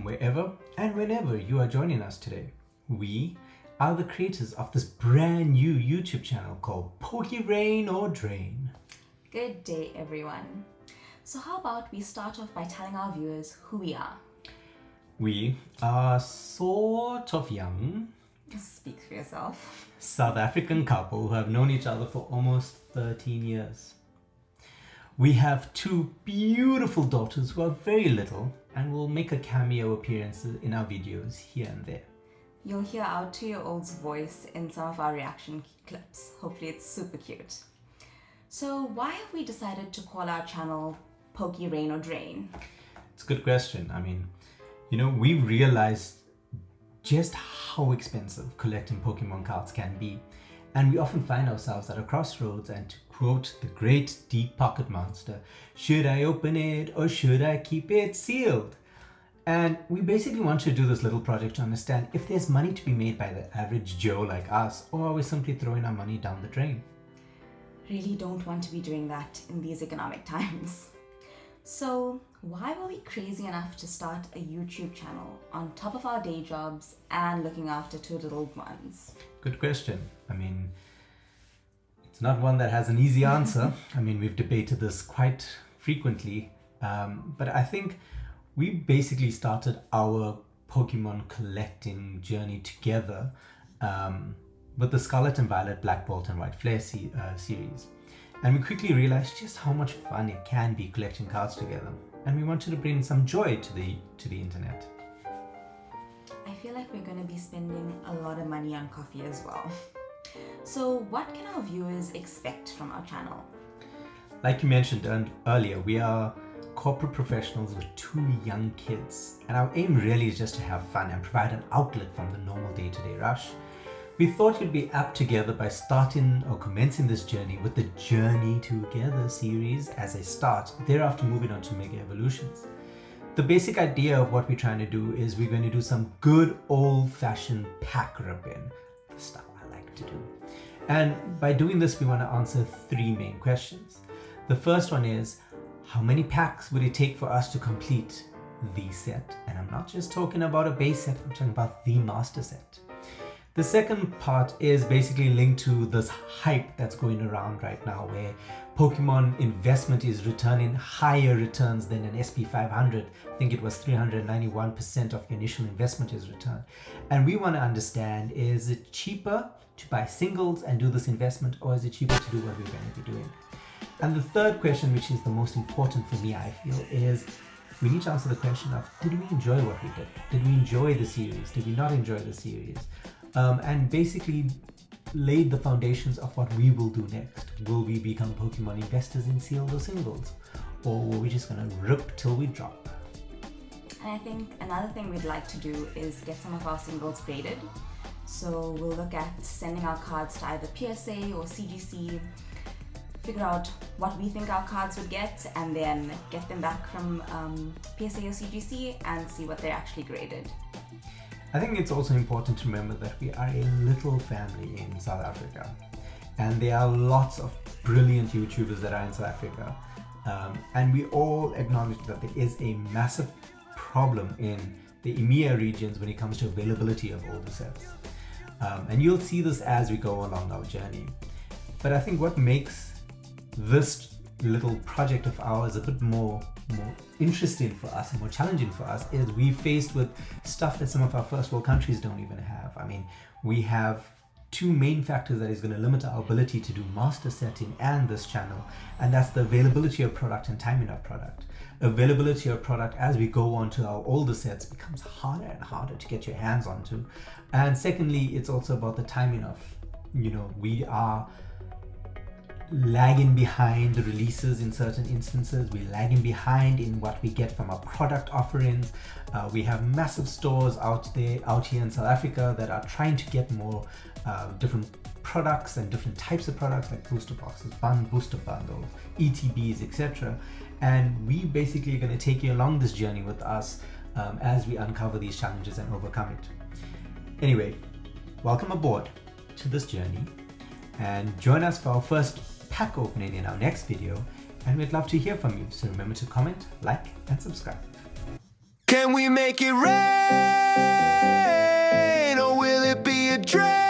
from wherever and whenever you are joining us today. We are the creators of this brand new YouTube channel called Poké Rain or Drain. Good day, everyone. So how about we start off by telling our viewers who we are? We are sort of young, Speak for yourself. South African couple who have known each other for almost 13 years. We have two beautiful daughters who are very little and will make a cameo appearance in our videos here and there. You'll hear our 2-year-old's voice in some of our reaction clips. Hopefully it's super cute. So why have we decided to call our channel Poké Rain or Drain? It's a good question. I mean, we realized just how expensive collecting Pokemon cards can be. And we often find ourselves at a crossroads, and to quote the great Deep Pocket Monster, should I open it or should I keep it sealed? And we basically want to do this little project to understand if there's money to be made by the average Joe like us, or are we simply throwing our money down the drain? Really don't want to be doing that in these economic times. So why were we crazy enough to start a YouTube channel on top of our day jobs and looking after 2 little ones? Good question. I mean, it's not one that has an easy answer. I mean, we've debated this quite frequently, but I think we basically started our Pokemon collecting journey together with the Scarlet and Violet, Black Bolt and White Flare series. And we quickly realized just how much fun it can be collecting cards together. And we wanted to bring some joy to the internet. I feel like we're going to be spending a lot of money on coffee as well. So what can our viewers expect from our channel? Like you mentioned earlier, we are corporate professionals with 2 young kids. And our aim really is just to have fun and provide an outlet from the normal day-to-day rush. We thought you'd be apt together by starting or commencing this journey with the Journey Together series as a start, thereafter moving on to Mega Evolutions. The basic idea of what we're trying to do is we're going to do some good old-fashioned pack ripping, the stuff I like to do. And by doing this, we want to answer 3 main questions. The first one is, how many packs would it take for us to complete the set? And I'm not just talking about a base set, I'm talking about the master set. The second part is basically linked to this hype that's going around right now, where Pokemon investment is returning higher returns than an SP 500. I think it was 391% of your initial investment is returned. And we want to understand, is it cheaper to buy singles and do this investment, or is it cheaper to do what we're going to be doing? And the third question, which is the most important for me, I feel, is we need to answer the question of, did we enjoy what we did? Did we enjoy the series? Did we not enjoy the series? And basically laid the foundations of what we will do next. Will we become Pokemon investors in sealed or singles? Or were we just going to rip till we drop? And I think another thing we'd like to do is get some of our singles graded. So we'll look at sending our cards to either PSA or CGC, figure out what we think our cards would get, and then get them back from PSA or CGC and see what they're actually graded. I think it's also important to remember that we are a little family in South Africa, and there are lots of brilliant YouTubers that are in South Africa, and we all acknowledge that there is a massive problem in the EMEA regions when it comes to availability of older sets, and you'll see this as we go along our journey. But I think what makes this little project of ours a bit more interesting for us and more challenging for us is we're faced with stuff that some of our first world countries don't even have. I mean, we have 2 main factors that is going to limit our ability to do master setting and this channel, and that's the availability of product and timing of product. Availability of product as we go on to our older sets becomes harder and harder to get your hands onto. And secondly, it's also about the timing of, we are lagging behind the releases in certain instances. We're lagging behind in what we get from our product offerings. We have massive stores out here in South Africa that are trying to get more different products and different types of products like booster boxes, booster bundles, ETBs, etc. And we basically are going to take you along this journey with us as we uncover these challenges and overcome it. Anyway, welcome aboard to this journey and join us for our first pack opening in our next video, and we'd love to hear from you. So remember to comment, like, and subscribe. Can we make it rain, or will it be a drain?